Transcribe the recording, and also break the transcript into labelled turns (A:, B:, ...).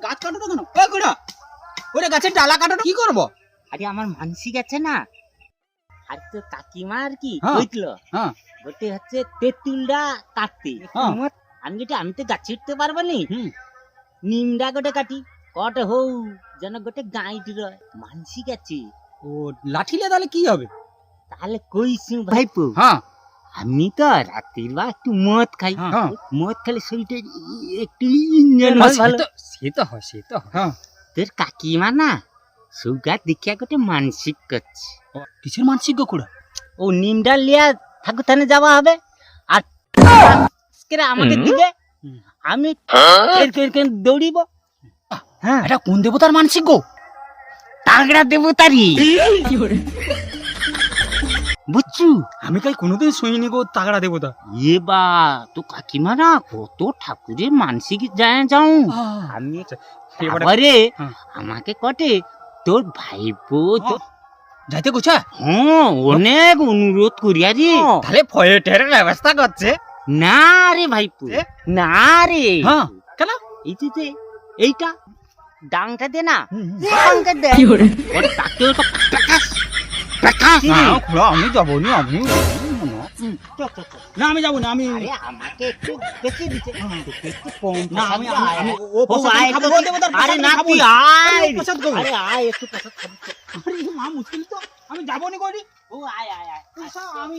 A: গাছ কাটো না কেন? ওই কুড়া, ওরে গাছের ডালা কাটো কি করবো?
B: আরে আমার মানসিক আছে না, আর তো কাকিমা আর কি
A: হ্যাঁ।
B: বুঝলো,
A: হ্যাঁ
B: গোটে হচ্ছে তেঁতুলটা কাটতে,
A: হ্যাঁ।
B: আমি তো গাছ উঠতে পারবো নি,
A: হুম।
B: নিমডা গোটে কাটি কটে হৌ যেন গোটে গাইড রয়, মানসিক আছে।
A: ও লাঠিলে তাহলে কি হবে?
B: তাহলে কইছি ভাইপো,
A: হ্যাঁ
B: আমি তো রাত্রির বা একটু মদ খাই,
A: হ্যাঁ।
B: মদ খেলে শরীরটা একটু ইঞ্জিন হয় ভালো।
A: সে তো হয় সে তো হয়। হ্যাঁ।
B: তোর কাকিমা না সুগার দেখিয়া গোটে মানসিক করছে,
A: কিসের মানসিক গো কুড়া?
B: ও নিমডাল লিয়া ঠাকুরথানে যাওয়া হবে, আর আমাকে দিবে,
A: হুম।
B: আমি দৌড়িব। হ্যাঁ,
A: এটা কোন দেবতার মানসিক গো?
B: তাগড়া দেবতারি বুঝছু।
A: আমি তাই কোনোদিন শুনিনি গো তাগড়া দেবতা।
B: এ বা তো কাকিমা না কত ঠাকুরের মানসিক যায় যাও, আমি এবারে
A: হ্যাঁ।
B: আমাকে কটে তোর ভাইপো
A: যাইতে গোছা?
B: হ্যাঁ অনেক অনুরোধ করিয়া রে,
A: তাহলে ফয়েটের ব্যবস্থা করছে।
B: না রে ভাইপো,
A: এ?
B: না রে,
A: হ্যাঁ কেন?
B: এই যে এইটা ডাংটা দে না,
A: হুম, হুম।
B: ডাংটা দে ওর তাকে ওটা প্রকাশ প্রকাশ
A: না খুড়া আমি যাবো নি, আমি না আমি যাবো না আমি।
B: আরে আমাকে একটু বেশি দিতে, তোকে একটু কম
A: না আমি আমি ও
B: ও
A: প্রসাদ
B: আয়
A: খাবো,
B: তো,
A: ও দেবতার
B: আরে
A: প্রসাদ
B: না
A: খাবো।
B: তুই
A: আরে
B: আয়,
A: ও প্রসাদ খাবো।
B: আরে আয় একটু প্রসাদ খাবি তো।
A: আরে মা মুশকিল তো, আমি যাবো নি করি।
B: ও আয় আয় আয়
A: আমি